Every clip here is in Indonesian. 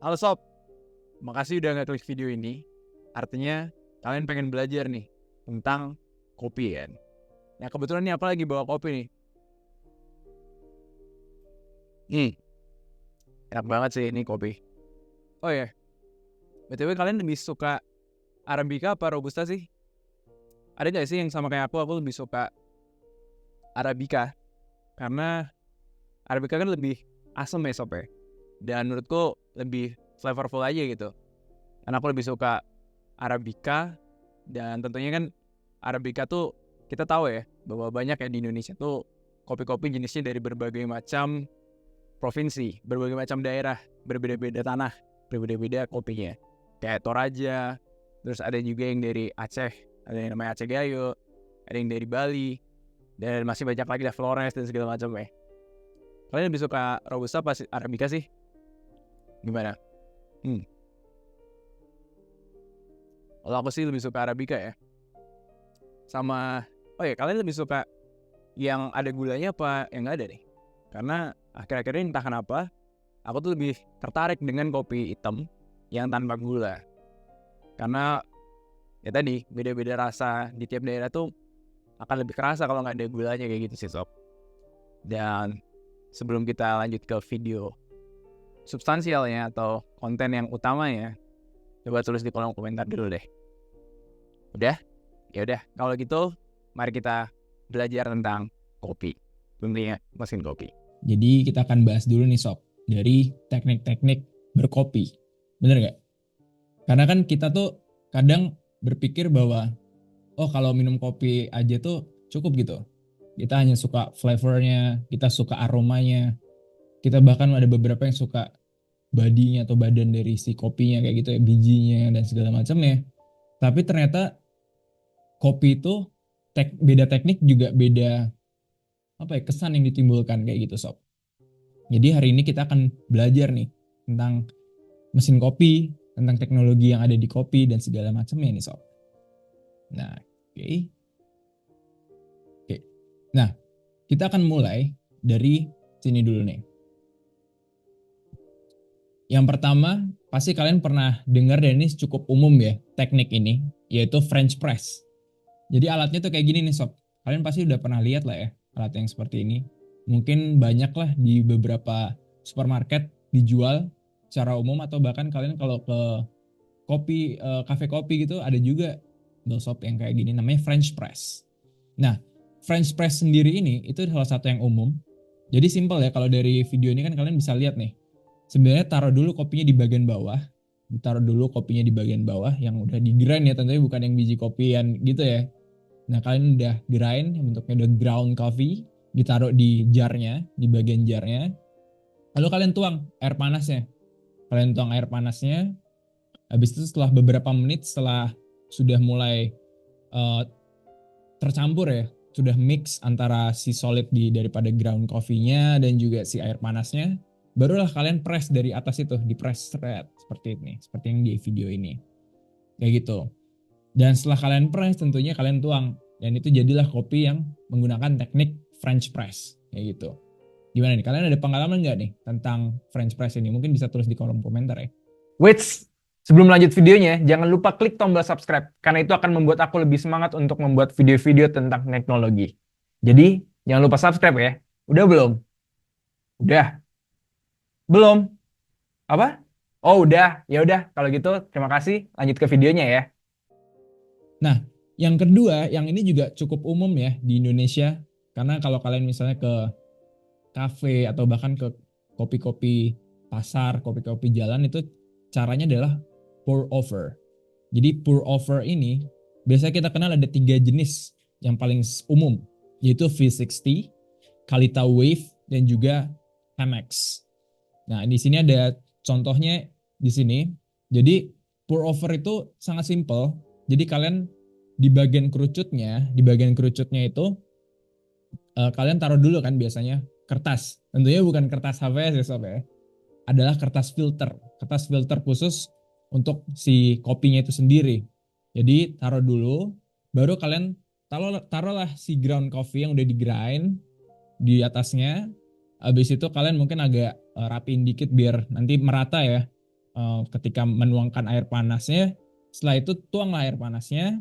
Halo sob, makasih udah nggak klik video ini. Artinya kalian pengen belajar nih tentang kopi kan. Nah kebetulan nih apa lagi bawa kopi nih. Enak banget sih ini kopi. Oh ya, BTW kalian lebih suka Arabica apa Robusta sih? Ada gak sih yang sama kayak aku lebih suka Arabica. Karena Arabica kan lebih asem ya sob ya. Dan menurutku lebih flavorful aja gitu. Karena aku lebih suka Arabica. Dan tentunya kan Arabica tuh kita tahu ya bahwa banyak ya di Indonesia tuh kopi-kopi jenisnya dari berbagai macam provinsi, berbagai macam daerah, berbeda-beda tanah, berbeda-beda kopinya. Kayak Toraja, terus ada juga yang dari Aceh, ada yang namanya Aceh Gayo, ada yang dari Bali, dan masih banyak lagi lah Flores dan segala macam ya. Kalian lebih suka Robusta apa Arabica sih? Gimana? Kalau aku sih lebih suka Arabica ya. Sama, kalian lebih suka yang ada gulanya apa yang nggak ada nih? Karena akhir-akhir ini entah kenapa, aku tuh lebih tertarik dengan kopi hitam yang tanpa gula. Karena ya tadi, beda-beda rasa di tiap daerah tuh akan lebih kerasa kalau nggak ada gulanya kayak gitu sih sob. Dan sebelum kita lanjut ke video substansialnya atau konten yang utamanya, coba tulis di kolom komentar dulu deh. Udah? Ya udah, kalau gitu mari kita belajar tentang kopi. Tentunya mesin kopi. Jadi kita akan bahas dulu nih sob, dari teknik-teknik berkopi. Bener gak? Karena kan kita tuh kadang berpikir bahwa kalau minum kopi aja tuh cukup gitu. Kita hanya suka flavornya, kita suka aromanya. Kita bahkan ada beberapa yang suka badinya atau badan dari si kopinya kayak gitu ya, bijinya dan segala macamnya. Tapi ternyata kopi itu beda teknik juga beda kesan yang ditimbulkan kayak gitu sob. Jadi hari ini kita akan belajar nih tentang mesin kopi, tentang teknologi yang ada di kopi dan segala macamnya nih sob. Nah, oke. Nah, kita akan mulai dari sini dulu nih. Yang pertama, pasti kalian pernah dengar dan ini cukup umum ya, teknik ini, yaitu French press. Jadi alatnya tuh kayak gini nih sob. Kalian pasti udah pernah lihat lah ya, alat yang seperti ini. Mungkin banyak lah di beberapa supermarket dijual secara umum, atau bahkan kalian kalau ke kopi, kafe kopi gitu ada juga sob yang kayak gini, namanya French press. Nah, French press sendiri ini itu salah satu yang umum. Jadi simple ya, kalau dari video ini kan kalian bisa lihat nih. Sebenarnya taruh dulu kopinya di bagian bawah. Ditaruh dulu kopinya di bagian bawah yang udah di grind ya, tentunya bukan yang biji kopian gitu ya. Nah, kalian udah grind, bentuknya udah ground coffee, ditaruh di jarnya, di bagian jarnya. Lalu kalian tuang air panasnya. Kalian tuang air panasnya. Habis itu setelah beberapa menit, setelah sudah mulai tercampur ya, sudah mix antara si solid daripada ground coffee-nya dan juga si air panasnya, barulah kalian press dari atas itu, di press thread seperti ini, seperti yang di video ini. Kayak gitu. Dan setelah kalian press, tentunya kalian tuang. Dan itu jadilah kopi yang menggunakan teknik French press. Kayak gitu. Gimana nih? Kalian ada pengalaman nggak nih tentang French press ini? Mungkin bisa tulis di kolom komentar ya. Wait, sebelum lanjut videonya, jangan lupa klik tombol subscribe. Karena itu akan membuat aku lebih semangat untuk membuat video-video tentang teknologi. Jadi, jangan lupa subscribe ya. Udah belum? Udah? Belum? Apa? Oh udah, ya udah. Kalau gitu, terima kasih. Lanjut ke videonya ya. Nah, yang kedua, yang ini juga cukup umum ya di Indonesia. Karena kalau kalian misalnya ke kafe atau bahkan ke kopi-kopi pasar, kopi-kopi jalan, itu caranya adalah pour over. Jadi pour over ini biasanya kita kenal ada 3 jenis yang paling umum, yaitu V60, Kalita Wave, dan juga Chemex. Nah, di sini ada contohnya di sini. Jadi pour over itu sangat simple. Jadi kalian di bagian kerucutnya itu kalian taruh dulu kan biasanya kertas. Tentunya bukan kertas HVS ya sob ya. Adalah kertas filter khusus untuk si kopinya itu sendiri. Jadi taruh dulu, baru kalian taruhlah si ground coffee yang udah di grind di atasnya. Habis itu kalian mungkin agak rapiin dikit biar nanti merata ya. ketika menuangkan air panasnya, setelah itu tuanglah air panasnya.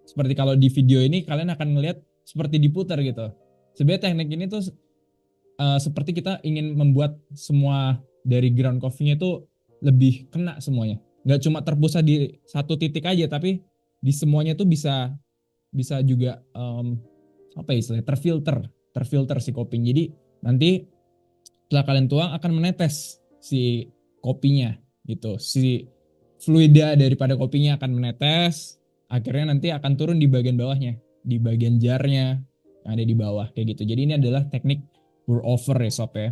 Seperti kalau di video ini kalian akan ngelihat seperti diputar gitu. Sebenarnya teknik ini tuh seperti kita ingin membuat semua dari ground coffee-nya itu lebih kena semuanya. Nggak cuma terpusat di satu titik aja, tapi di semuanya tuh bisa juga apa ya istilahnya, terfilter si kopinya. Jadi nanti setelah kalian tuang akan menetes si kopinya gitu. Si fluida daripada kopinya akan menetes, akhirnya nanti akan turun di bagian bawahnya, di bagian jarnya yang ada di bawah kayak gitu. Jadi ini adalah teknik pour over ya sob ya.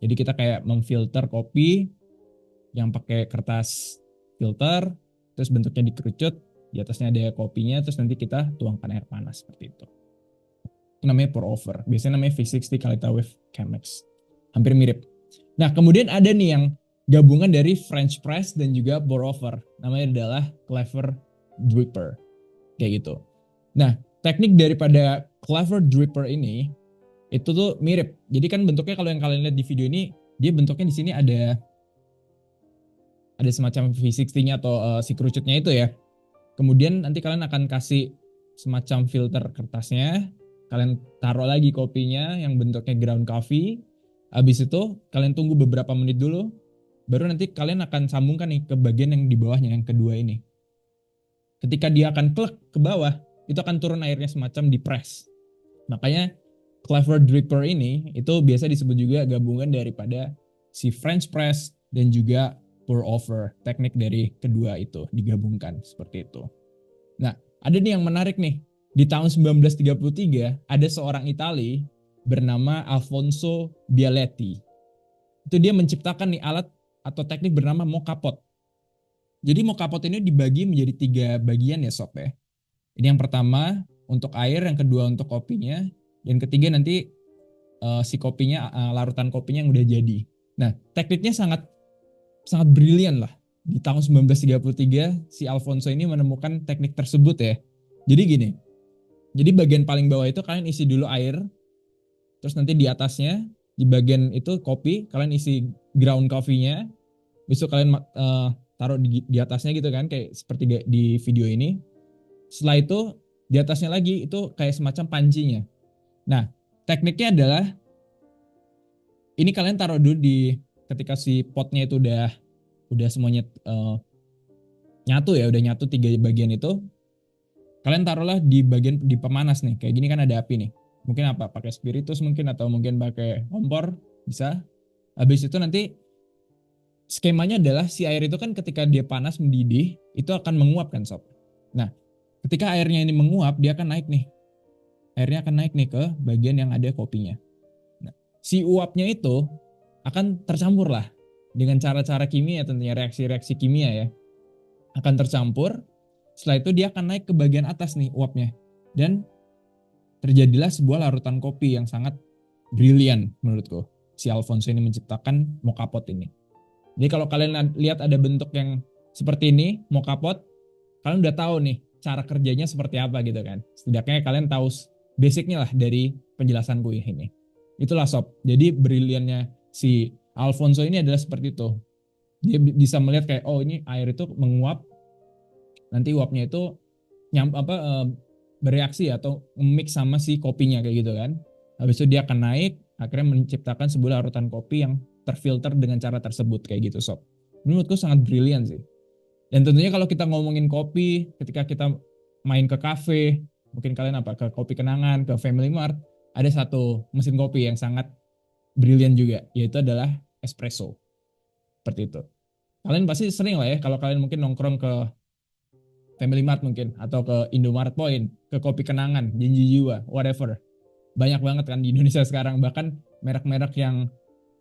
Jadi kita kayak memfilter kopi yang pakai kertas filter, terus bentuknya dikerucut, di atasnya ada kopinya, terus nanti kita tuangkan air panas seperti itu. Itu namanya pour over. Biasanya namanya V60 Kalita Wave Chemex. Hampir mirip. Nah, kemudian ada nih yang gabungan dari French press dan juga pour over. Namanya adalah Clever Dripper. Kayak gitu. Nah, teknik daripada Clever Dripper ini itu tuh mirip. Jadi kan bentuknya kalau yang kalian lihat di video ini, dia bentuknya di sini ada semacam V60-nya atau si kerucutnya itu ya. Kemudian nanti kalian akan kasih semacam filter kertasnya, kalian taruh lagi kopinya yang bentuknya ground coffee. Habis itu kalian tunggu beberapa menit dulu, baru nanti kalian akan sambungkan nih ke bagian yang di bawahnya, yang kedua ini. Ketika dia akan klek ke bawah, itu akan turun airnya semacam di press. Makanya Clever Dripper ini itu biasa disebut juga gabungan daripada si French press dan juga pour over. Teknik dari kedua itu digabungkan seperti itu. Nah, ada nih yang menarik nih. Di tahun 1933 ada seorang Itali bernama Alfonso Bialetti. Itu dia menciptakan nih alat atau teknik bernama mocha pot. Jadi mocha pot ini dibagi menjadi 3 bagian ya sob ya. Ini yang pertama untuk air, yang kedua untuk kopinya, dan ketiga nanti si kopinya, larutan kopinya yang udah jadi. Nah, tekniknya sangat brilian lah. Di tahun 1933 si Alfonso ini menemukan teknik tersebut ya. Jadi gini. Jadi bagian paling bawah itu kalian isi dulu air. Terus nanti di atasnya di bagian itu kopi, kalian isi ground coffee-nya. Besok kalian taruh di atasnya gitu kan, kayak seperti di video ini. Setelah itu di atasnya lagi itu kayak semacam pancinya. Nah, tekniknya adalah ini kalian taruh dulu di ketika si potnya itu udah semuanya nyatu ya, udah nyatu 3 bagian itu. Kalian taruhlah di bagian di pemanas nih. Kayak gini kan ada api nih. Mungkin apa? Pakai spiritus mungkin atau mungkin pakai kompor bisa. Habis itu nanti skemanya adalah si air itu kan ketika dia panas mendidih, itu akan menguap kan sob. Nah, ketika airnya ini menguap, dia akan naik nih. Airnya akan naik nih ke bagian yang ada kopinya. Nah, si uapnya itu akan tercampur lah dengan cara-cara kimia, tentunya reaksi-reaksi kimia ya. Akan tercampur. Setelah itu dia akan naik ke bagian atas nih uapnya. Dan terjadilah sebuah larutan kopi yang sangat brilian menurutku. Si Alfonso ini menciptakan mocha pot ini. Jadi kalau kalian lihat ada bentuk yang seperti ini, mocha pot, kalian udah tahu nih cara kerjanya seperti apa gitu kan. Setidaknya kalian tahu basicnya lah dari penjelasanku ini. Itulah sob. Jadi briliannya si Alfonso ini adalah seperti itu. Dia bisa melihat kayak oh ini air itu menguap, nanti uapnya itu bereaksi atau mix sama si kopinya kayak gitu kan. Habis itu dia akan naik, akhirnya menciptakan sebuah larutan kopi yang terfilter dengan cara tersebut kayak gitu sob. Menurutku sangat brilian sih. Dan tentunya kalau kita ngomongin kopi, ketika kita main ke kafe, mungkin kalian ke Kopi Kenangan, ke Family Mart, ada satu mesin kopi yang sangat brilian juga, yaitu adalah espresso. Seperti itu. Kalian pasti sering lah ya, kalau kalian mungkin nongkrong ke Family Mart mungkin, atau ke Indomaret Point, ke Kopi Kenangan, Janji Jiwa, whatever. Banyak banget kan di Indonesia sekarang, bahkan merek-merek yang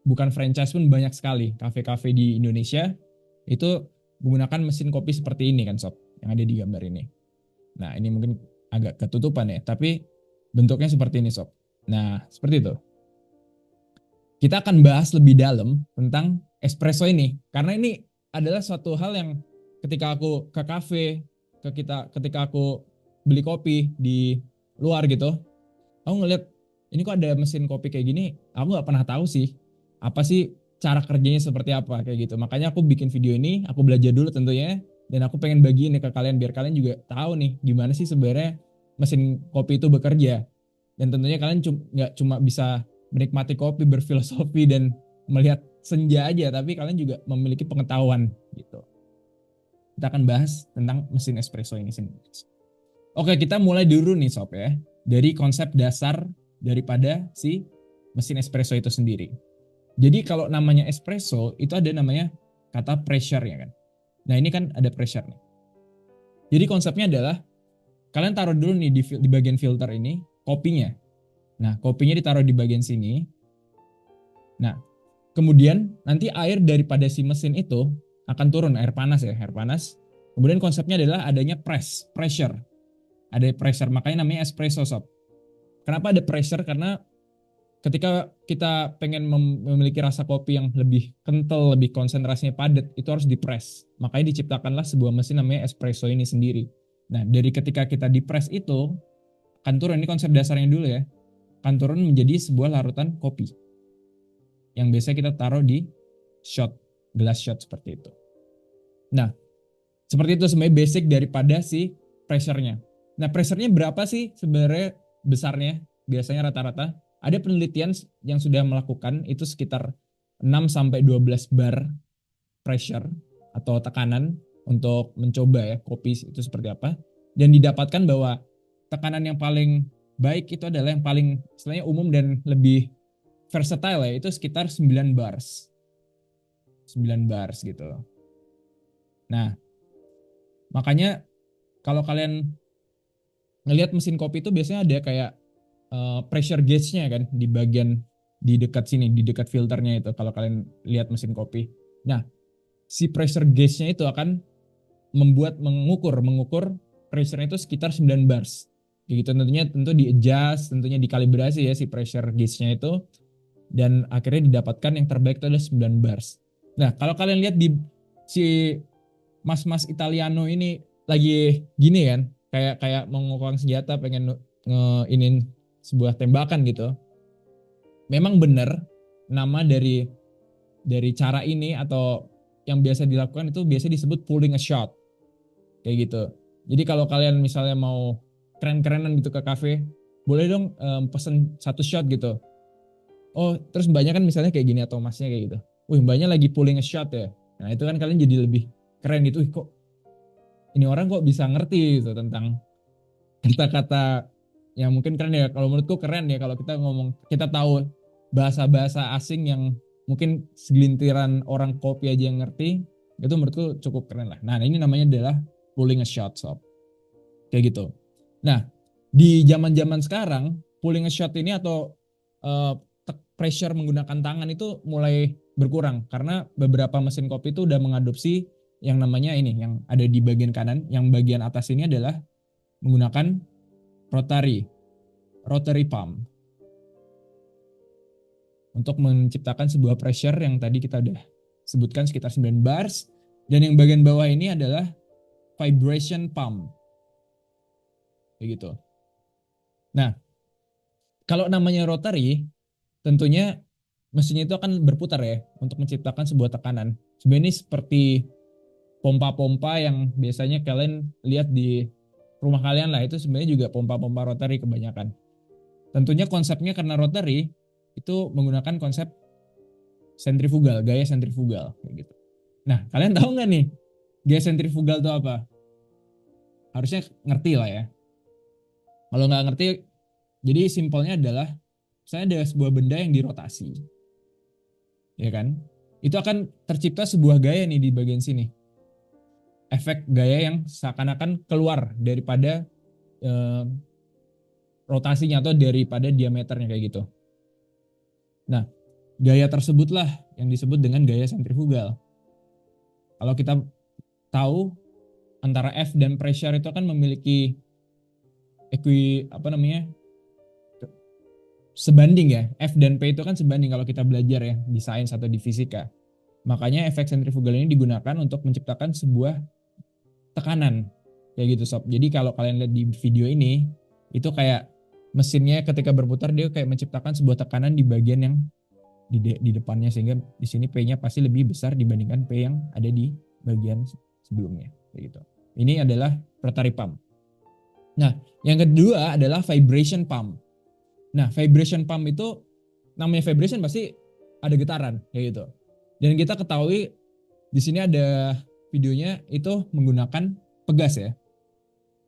bukan franchise pun banyak sekali. Kafe-kafe di Indonesia itu menggunakan mesin kopi seperti ini kan sob, yang ada di gambar ini. Nah ini mungkin agak ketutupan ya, tapi bentuknya seperti ini sob. Nah seperti itu. Kita akan bahas lebih dalam tentang espresso ini, karena ini adalah suatu hal yang ketika aku ke kafe, ketika aku beli kopi di luar gitu, aku ngeliat ini kok ada mesin kopi kayak gini, aku nggak pernah tahu sih apa sih cara kerjanya seperti apa kayak gitu. Makanya aku bikin video ini, aku belajar dulu tentunya, dan aku pengen bagiin nih ke kalian biar kalian juga tahu nih gimana sih sebenarnya mesin kopi itu bekerja. Dan tentunya kalian nggak cuma bisa menikmati kopi, berfilosofi dan melihat senja aja, tapi kalian juga memiliki pengetahuan gitu. Kita akan bahas tentang mesin espresso ini sendiri. Oke, kita mulai dulu nih sob ya, dari konsep dasar daripada si mesin espresso itu sendiri. Jadi kalau namanya espresso itu ada namanya kata pressure ya kan. Nah ini kan ada pressure nih. Jadi konsepnya adalah kalian taruh dulu nih di bagian filter ini kopinya. Nah kopinya ditaruh di bagian sini. Nah kemudian nanti air daripada si mesin itu akan turun, air panas ya, air panas. Kemudian konsepnya adalah adanya pressure. Ada pressure, makanya namanya espresso sob. Kenapa ada pressure? Karena ketika kita pengen memiliki rasa kopi yang lebih kental, lebih konsentrasinya padat, itu harus dipress. Makanya diciptakanlah sebuah mesin namanya espresso ini sendiri. Nah, dari ketika kita dipress itu, akan turun, ini konsep dasarnya dulu ya, akan turun menjadi sebuah larutan kopi. Yang biasa kita taruh di shot, gelas shot seperti itu. Nah, seperti itu sebenarnya basic daripada si pressure-nya. Nah, pressure-nya berapa sih sebenarnya besarnya? Biasanya rata-rata ada penelitian yang sudah melakukan itu sekitar 6-12 bar pressure atau tekanan untuk mencoba ya kopi itu seperti apa. Dan didapatkan bahwa tekanan yang paling baik itu adalah yang paling istilahnya umum dan lebih versatile ya, itu sekitar 9 bars. 9 bars gitu. Nah, makanya kalau kalian ngelihat mesin kopi itu biasanya ada kayak pressure gauge-nya kan di bagian di dekat sini, di dekat filternya itu kalau kalian lihat mesin kopi. Nah, si pressure gauge-nya itu akan mengukur pressure itu sekitar 9 bars. Gitu tentu di-adjust, tentunya dikalibrasi ya si pressure gauge-nya itu, dan akhirnya didapatkan yang terbaik itu adalah 9 bars. Nah, kalau kalian lihat di si mas-mas Italiano ini lagi gini kan, kayak mengukang senjata pengen ngeinin sebuah tembakan gitu. Memang benar nama dari cara ini atau yang biasa dilakukan itu biasa disebut pulling a shot. Kayak gitu. Jadi kalau kalian misalnya mau keren-kerenan gitu ke kafe, boleh dong pesen 1 shot gitu. Oh, terus mbaknya kan misalnya kayak gini atau masnya kayak gitu. Wih, mbaknya lagi pulling a shot ya. Nah, itu kan kalian jadi lebih keren gitu. Wih, kok ini orang kok bisa ngerti gitu tentang kata-kata yang mungkin keren ya. Kalau menurutku keren ya kalau kita ngomong, kita tahu bahasa-bahasa asing yang mungkin segelintiran orang kopi aja yang ngerti, itu menurutku cukup keren lah. Nah, ini namanya adalah pulling a shot sob. Kayak gitu. Nah, di zaman-zaman sekarang pulling a shot ini atau pressure menggunakan tangan itu mulai berkurang karena beberapa mesin kopi itu udah mengadopsi yang namanya ini, yang ada di bagian kanan, yang bagian atas ini adalah menggunakan rotary pump untuk menciptakan sebuah pressure yang tadi kita udah sebutkan sekitar 9 bars, dan yang bagian bawah ini adalah vibration pump. Kayak gitu. Nah, kalau namanya rotary, tentunya mesinnya itu akan berputar ya untuk menciptakan sebuah tekanan. Sebenarnya ini seperti pompa-pompa yang biasanya kalian lihat di rumah kalian lah, itu sebenarnya juga pompa-pompa rotary kebanyakan. Tentunya konsepnya karena rotary itu menggunakan konsep sentrifugal, gaya sentrifugal kayak gitu. Nah, kalian tahu nggak nih gaya sentrifugal itu apa? Harusnya ngerti lah ya. Kalau nggak ngerti, jadi simpelnya adalah saya ada sebuah benda yang dirotasi, ya kan? Itu akan tercipta sebuah gaya nih di bagian sini. Efek gaya yang seakan-akan keluar daripada rotasinya atau daripada diameternya kayak gitu. Nah, gaya tersebutlah yang disebut dengan gaya sentrifugal. Kalau kita tahu antara F dan pressure itu akan memiliki sebanding ya. F dan P itu kan sebanding kalau kita belajar ya di sains atau di fisika. Makanya efek sentrifugal ini digunakan untuk menciptakan sebuah tekanan kayak gitu sob. Jadi kalau kalian lihat di video ini, itu kayak mesinnya ketika berputar dia kayak menciptakan sebuah tekanan di bagian yang di depannya, sehingga di sini P-nya pasti lebih besar dibandingkan P yang ada di bagian sebelumnya kayak gitu. Ini adalah rotary pump. Nah, yang kedua adalah vibration pump. Nah, vibration pump itu, namanya vibration pasti ada getaran kayak gitu. Dan kita ketahui di sini ada videonya itu menggunakan pegas ya.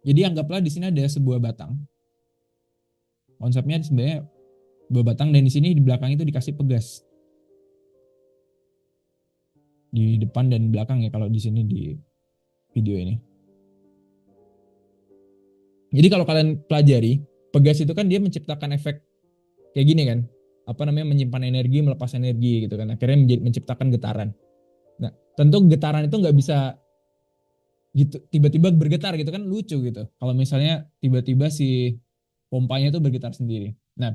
Jadi anggaplah di sini ada sebuah batang. Konsepnya sebenarnya sebuah batang, dan di sini di belakang itu dikasih pegas. Di depan dan belakang ya kalau di sini di video ini. Jadi kalau kalian pelajari, pegas itu kan dia menciptakan efek kayak gini kan. Apa namanya, menyimpan energi, melepas energi gitu kan. Akhirnya menciptakan getaran. Nah, tentu getaran itu nggak bisa gitu tiba-tiba bergetar gitu kan, lucu gitu. Kalau misalnya tiba-tiba si pompanya itu bergetar sendiri. Nah,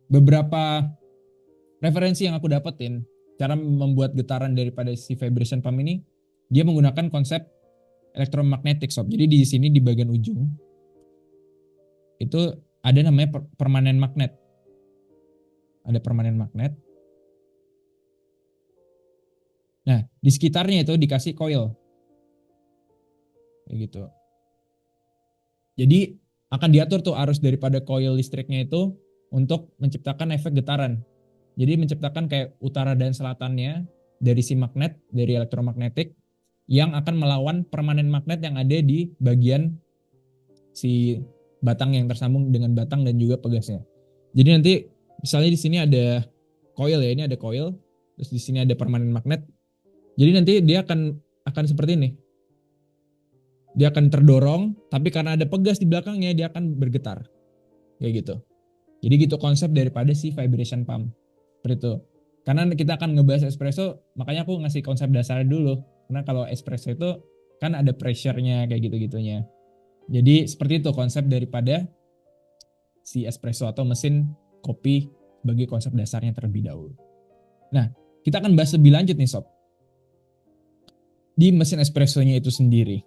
beberapa referensi yang aku dapetin cara membuat getaran daripada si vibration pump ini, dia menggunakan konsep elektromagnetik sob. Jadi di sini di bagian ujung itu ada namanya permanen magnet. Ada permanen magnet. Nah, di sekitarnya itu dikasih coil. Kayak gitu. Jadi akan diatur tuh arus daripada coil listriknya itu untuk menciptakan efek getaran. Jadi menciptakan kayak utara dan selatannya dari si magnet, dari elektromagnetik yang akan melawan permanen magnet yang ada di bagian si batang yang tersambung dengan batang dan juga pegasnya. Jadi nanti misalnya di sini ada coil ya, ini ada coil, terus di sini ada permanen magnet. Jadi nanti dia akan seperti ini. Dia akan terdorong, tapi karena ada pegas di belakangnya dia akan bergetar. Kayak gitu. Jadi gitu konsep daripada si vibration pump. Seperti itu. Karena kita akan ngebahas espresso, makanya aku ngasih konsep dasarnya dulu. Karena kalau espresso itu kan ada pressure-nya kayak gitu-gitunya. Jadi seperti itu konsep daripada si espresso atau mesin kopi sebagai konsep dasarnya terlebih dahulu. Nah, kita akan bahas lebih lanjut nih sob. Di mesin espressonya itu sendiri.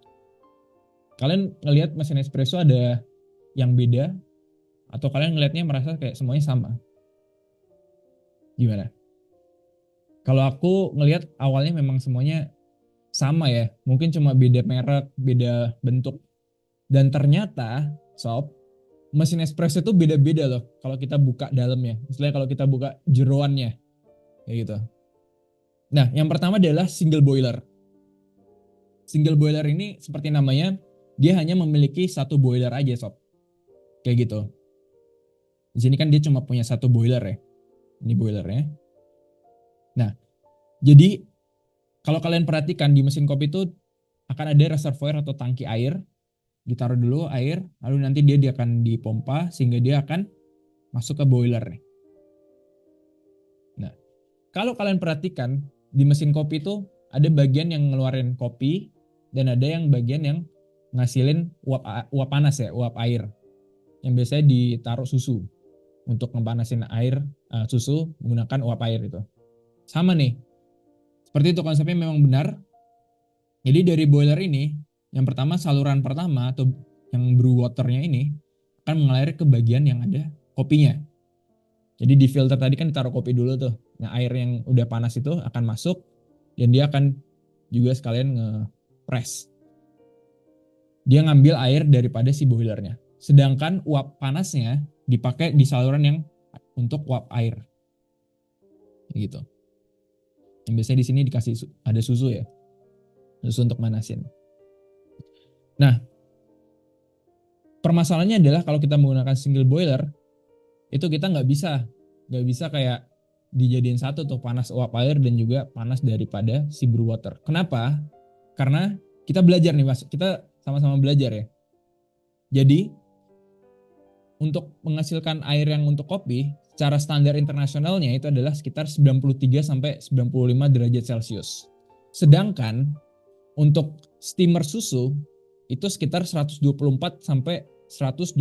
Kalian ngelihat mesin espresso ada yang beda, atau kalian ngelihatnya merasa kayak semuanya sama? Gimana? Kalau aku ngelihat awalnya memang semuanya sama ya, mungkin cuma beda merek, beda bentuk. Dan ternyata, sob, mesin espresso itu beda-beda loh kalau kita buka dalamnya. Misalnya kalau kita buka jeroannya, kayak gitu. Nah, yang pertama adalah single boiler. Single boiler ini seperti namanya, dia hanya memiliki satu boiler aja sob. Kayak gitu. Di sini kan dia cuma punya satu boiler ya. Ini boilernya. Nah, jadi kalau kalian perhatikan di mesin kopi itu akan ada reservoir atau tangki air. Ditaruh dulu air, lalu nanti dia akan dipompa sehingga dia akan masuk ke boiler. Nah, kalau kalian perhatikan di mesin kopi itu ada bagian yang ngeluarin kopi dan ada yang bagian yang ngasilin uap panas ya, uap air. Yang biasanya ditaruh susu untuk ngepanasin air susu menggunakan uap air itu. Sama nih. Seperti itu konsepnya memang benar. Jadi dari boiler ini, yang pertama saluran pertama atau yang brew waternya ini akan mengalir ke bagian yang ada kopinya. Jadi di filter tadi kan ditaruh kopi dulu tuh. Nah air yang udah panas itu akan masuk dan dia akan juga sekalian nge-press. Dia ngambil air daripada si boilernya. Sedangkan uap panasnya dipakai di saluran yang untuk uap air. Gitu. Yang biasanya di sini dikasih ada susu ya. Susu untuk manasin. Nah, permasalahannya adalah kalau kita menggunakan single boiler, itu kita nggak bisa kayak dijadiin satu tuh panas uap air dan juga panas daripada si brew water. Kenapa? Karena kita belajar nih mas, kita sama-sama belajar ya. Jadi untuk menghasilkan air yang untuk kopi, secara standar internasionalnya itu adalah sekitar 93 sampai 95 derajat Celcius. Sedangkan untuk steamer susu itu sekitar 124 sampai 120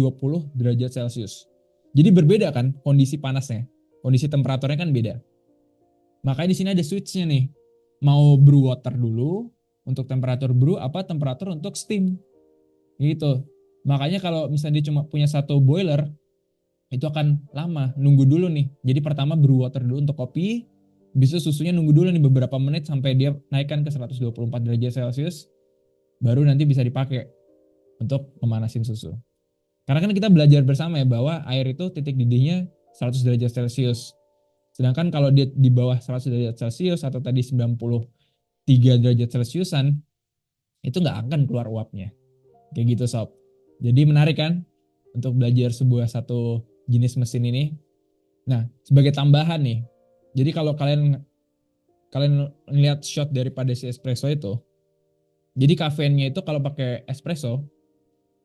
derajat Celcius. Jadi berbeda kan kondisi panasnya, kondisi temperaturnya kan beda. Makanya di sini ada switchnya nih. Mau brew water dulu untuk temperatur brew apa temperatur untuk steam. Gitu. Makanya kalau misalnya dia cuma punya satu boiler, itu akan lama, nunggu dulu nih. Jadi pertama brew water dulu untuk kopi, bisa susunya nunggu dulu nih beberapa menit sampai dia naikkan ke 124 derajat Celcius, baru nanti bisa dipakai untuk memanasin susu. Karena kan kita belajar bersama ya bahwa air itu titik didihnya 100 derajat Celcius. Sedangkan kalau dia di bawah 100 derajat Celcius atau tadi 93 derajat Celciusan, itu nggak akan keluar uapnya. Kayak gitu sob. Jadi menarik kan untuk belajar sebuah satu jenis mesin ini. Nah, sebagai tambahan nih. Jadi kalau kalian ngeliat shot daripada si espresso itu, jadi kafeinnya itu kalau pakai espresso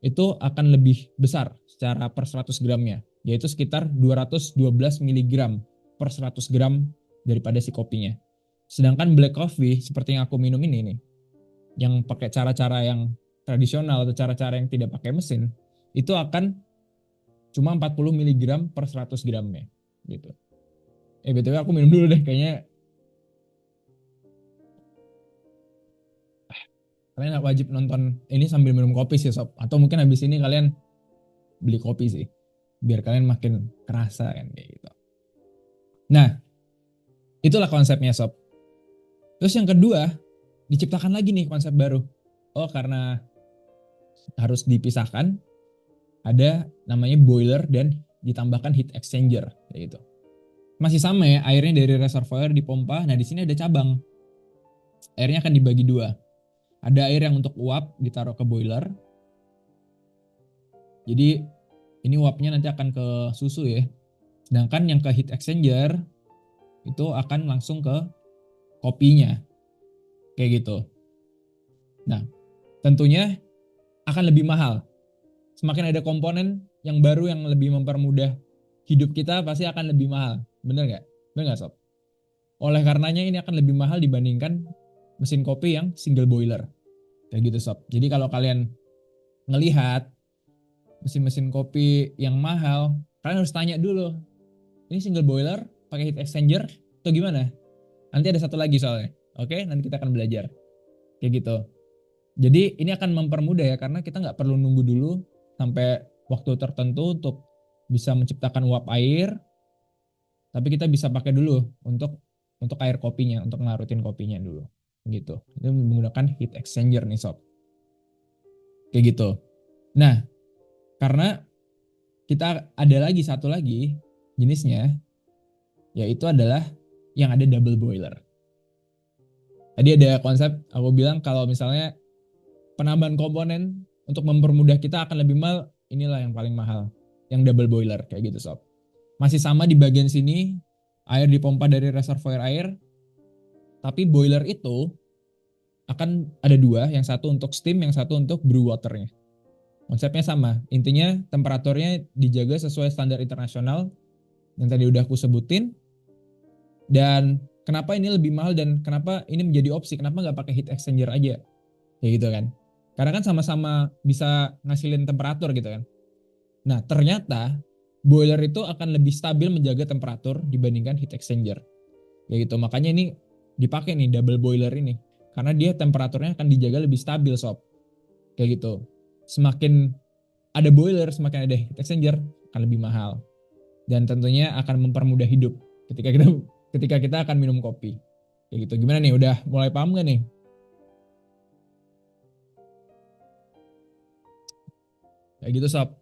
itu akan lebih besar secara per 100 gramnya, yaitu sekitar 212 miligram per 100 gram daripada si kopinya. Sedangkan black coffee seperti yang aku minum ini nih, yang pakai cara-cara yang tradisional atau cara-cara yang tidak pakai mesin, itu akan cuma 40 miligram per 100 gramnya gitu. BTW aku minum dulu deh, kayaknya kalian wajib nonton ini sambil minum kopi sih sob, atau mungkin habis ini kalian beli kopi sih biar kalian makin kerasa kan kayak gitu. Nah, itulah konsepnya sob. Terus yang kedua, diciptakan lagi nih konsep baru. Oh, karena harus dipisahkan, ada namanya boiler dan ditambahkan heat exchanger kayak gitu. Masih sama ya, airnya dari reservoir dipompa. Nah, di sini ada cabang. Airnya akan dibagi dua. Ada air yang untuk uap ditaruh ke boiler. Jadi ini uapnya nanti akan ke susu ya. Sedangkan yang ke heat exchanger itu akan langsung ke kopinya. Kayak gitu. Nah, tentunya akan lebih mahal. Semakin ada komponen yang baru yang lebih mempermudah hidup kita, pasti akan lebih mahal. Bener nggak? Bener nggak sob? Oleh karenanya ini akan lebih mahal dibandingkan mesin kopi yang single boiler. Kayak gitu sob. Jadi kalau kalian ngelihat mesin-mesin kopi yang mahal, kalian harus tanya dulu. Ini single boiler, pakai heat exchanger, atau gimana? Nanti ada satu lagi soalnya. Oke, nanti kita akan belajar. Kayak gitu. Jadi ini akan mempermudah ya, karena kita nggak perlu nunggu dulu sampai waktu tertentu untuk bisa menciptakan uap air, tapi kita bisa pakai dulu untuk air kopinya, untuk ngelarutin kopinya dulu. Gitu. Itu menggunakan heat exchanger nih sob. Kayak gitu. Nah, karena kita ada lagi satu lagi jenisnya, yaitu adalah yang ada double boiler. Tadi ada konsep aku bilang kalau misalnya penambahan komponen untuk mempermudah kita akan lebih mahal, inilah yang paling mahal, yang double boiler kayak gitu sob. Masih sama di bagian sini, air dipompa dari reservoir air, tapi boiler itu akan ada dua, yang satu untuk steam, yang satu untuk brew waternya. Konsepnya sama, intinya temperaturnya dijaga sesuai standar internasional yang tadi udah aku sebutin. Dan kenapa ini lebih mahal dan kenapa ini menjadi opsi, kenapa nggak pakai heat exchanger aja, kayak gitu kan? Karena kan sama-sama bisa ngasilin temperatur gitu kan. Nah ternyata boiler itu akan lebih stabil menjaga temperatur dibandingkan heat exchanger, kayak gitu. Makanya ini dipakai nih double boiler ini, karena dia temperaturnya akan dijaga lebih stabil sob, kayak gitu. Semakin ada boiler, semakin ada heat exchanger, akan lebih mahal. Dan tentunya akan mempermudah hidup ketika kita akan minum kopi. Kayak gitu. Gimana nih? Udah mulai paham gak nih? Kayak gitu sob.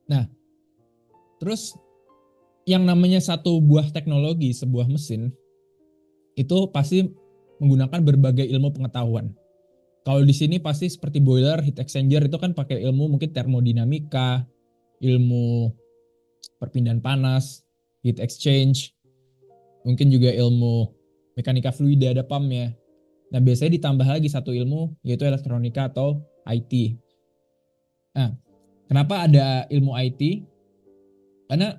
Nah, terus yang namanya satu buah teknologi, sebuah mesin, itu pasti menggunakan berbagai ilmu pengetahuan. Kalau di sini pasti seperti boiler, heat exchanger itu kan pakai ilmu mungkin termodinamika, ilmu perpindahan panas, heat exchange, mungkin juga ilmu mekanika fluida, ada pumpnya. Nah biasanya ditambah lagi satu ilmu, yaitu elektronika atau IT. Nah kenapa ada ilmu IT? Karena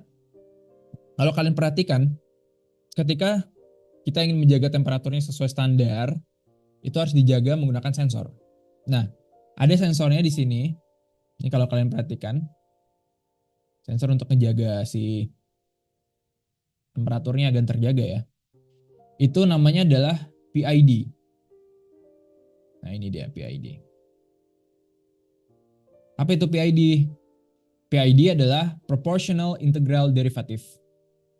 kalau kalian perhatikan, ketika kita ingin menjaga temperaturnya sesuai standar, itu harus dijaga menggunakan sensor. Nah, ada sensornya di sini. Ini kalau kalian perhatikan, sensor untuk menjaga si temperaturnya agar terjaga ya. Itu namanya adalah PID. Nah, ini dia PID. Apa itu PID? PID adalah Proportional Integral Derivative.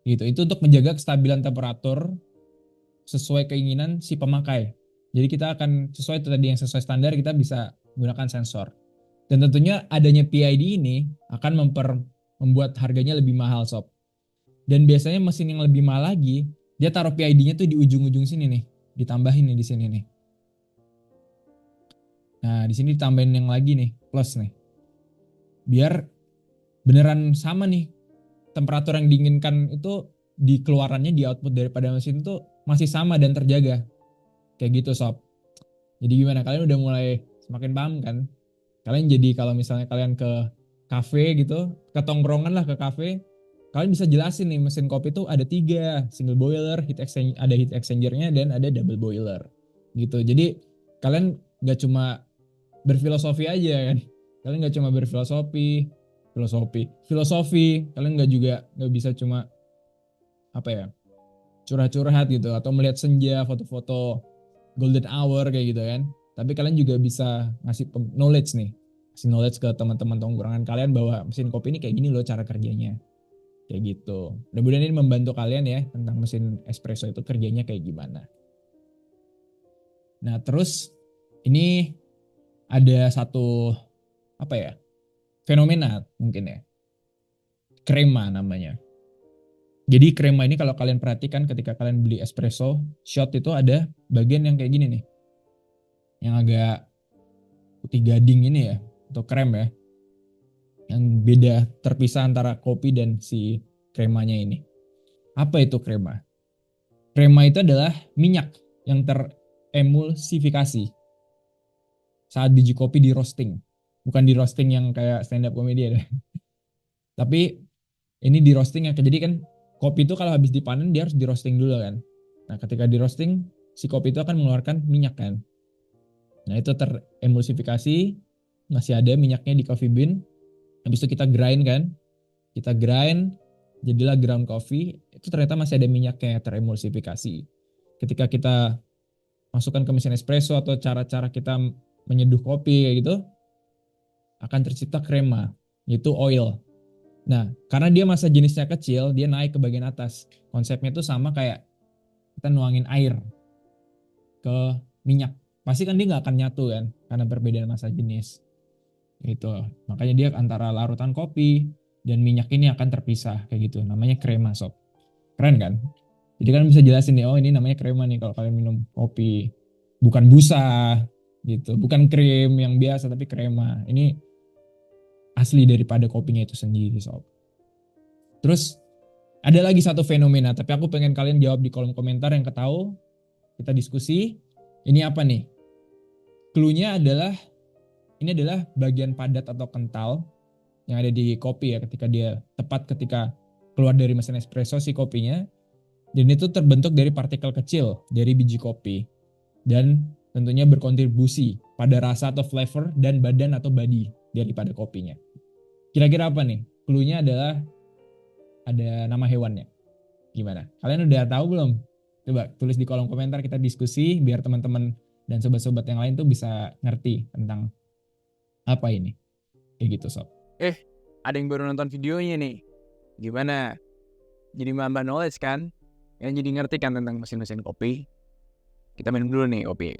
Gitu. Itu untuk menjaga kestabilan temperatur sesuai keinginan si pemakai. Jadi kita akan sesuai itu tadi yang sesuai standar, kita bisa menggunakan sensor. Dan tentunya adanya PID ini akan membuat harganya lebih mahal sob. Dan biasanya mesin yang lebih mahal lagi, dia taruh PID-nya tuh di ujung-ujung sini nih, ditambahin nih di sini nih. Nah di sini ditambahin yang lagi nih, plus nih. Biar beneran sama nih, temperatur yang diinginkan itu di keluarannya, di output daripada mesin itu masih sama dan terjaga. Kayak gitu sob. Jadi gimana, kalian udah mulai semakin paham kan? Kalian jadi kalau misalnya kalian ke kafe gitu, ke tongkrongan lah, ke kafe, kalian bisa jelasin nih mesin kopi itu ada 3, single boiler, ada heat exchanger-nya, dan ada double boiler gitu. Jadi kalian gak cuma berfilosofi aja kan, kalian gak cuma berfilosofi, kalian gak bisa cuma apa ya, curhat-curhat gitu, atau melihat senja, foto-foto golden hour kayak gitu kan. Tapi kalian juga bisa ngasih knowledge nih, ngasih knowledge ke teman-teman tongkrongan kalian bahwa mesin kopi ini kayak gini loh cara kerjanya. Kayak gitu. Mudah-mudahan ini membantu kalian ya tentang mesin espresso itu kerjanya kayak gimana. Nah terus ini ada satu apa ya, fenomena mungkin ya, krema namanya. Jadi krema ini kalau kalian perhatikan ketika kalian beli espresso shot itu ada bagian yang kayak gini nih, yang agak putih gading ini ya, atau krem ya, yang beda terpisah antara kopi dan si kremanya ini. Apa itu krema? Krema itu adalah minyak yang teremulsifikasi saat biji kopi di roasting. Bukan di roasting yang kayak stand up comedy ada. Tapi ini di roasting yang jadi kan kopi itu kalau habis dipanen dia harus di roasting dulu kan. Nah ketika di roasting si kopi itu akan mengeluarkan minyak kan. Nah itu teremulsifikasi, masih ada minyaknya di coffee bean. Habis itu kita grind kan. Kita grind, jadilah ground coffee. Itu ternyata masih ada minyaknya teremulsifikasi. Ketika kita masukkan ke mesin espresso atau cara-cara kita menyeduh kopi kayak gitu, akan tercipta krema, yaitu oil. Nah, karena dia massa jenisnya kecil, dia naik ke bagian atas. Konsepnya itu sama kayak kita nuangin air ke minyak. Pasti kan dia nggak akan nyatu kan, karena perbedaan massa jenis. Gitu. Makanya dia antara larutan kopi dan minyak ini akan terpisah kayak gitu. Namanya krema sob. Keren kan? Jadi kan bisa jelasin nih, oh ini namanya krema nih kalau kalian minum kopi. Bukan busa gitu, bukan krim yang biasa tapi krema. Ini asli daripada kopinya itu sendiri sob. Terus ada lagi satu fenomena, tapi aku pengen kalian jawab di kolom komentar yang ketahu. Kita diskusi. Ini apa nih? Cluenya adalah ini adalah bagian padat atau kental yang ada di kopi ya, ketika keluar dari mesin espresso si kopinya, dan itu terbentuk dari partikel kecil dari biji kopi dan tentunya berkontribusi pada rasa atau flavor dan badan atau body daripada kopinya. Kira-kira apa nih? Cluenya adalah ada nama hewannya. Gimana? Kalian udah tahu belum? Coba tulis di kolom komentar, kita diskusi biar teman-teman dan sobat-sobat yang lain tuh bisa ngerti tentang apa ini. Kayak gitu sob. Ada yang baru nonton videonya nih. Gimana? Jadi nambah knowledge kan? Yang jadi ngerti kan tentang mesin-mesin kopi. Kita minum dulu nih kopi.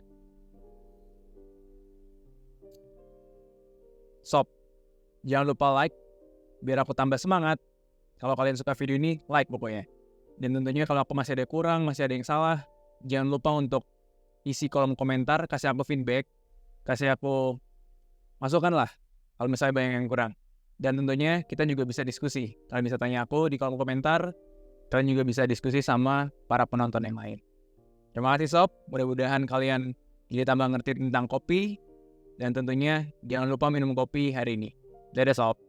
Sob, jangan lupa like biar aku tambah semangat. Kalau kalian suka video ini, like pokoknya. Dan tentunya kalau aku masih ada kurang, masih ada yang salah, jangan lupa untuk isi kolom komentar, kasih aku feedback, kasih aku masukan lah kalau misalnya banyak yang kurang. Dan tentunya kita juga bisa diskusi. Kalian bisa tanya aku di kolom komentar, kalian juga bisa diskusi sama para penonton yang lain. Terima kasih sob, mudah-mudahan kalian jadi tambah ngerti tentang kopi, dan tentunya jangan lupa minum kopi hari ini. Dadah sob.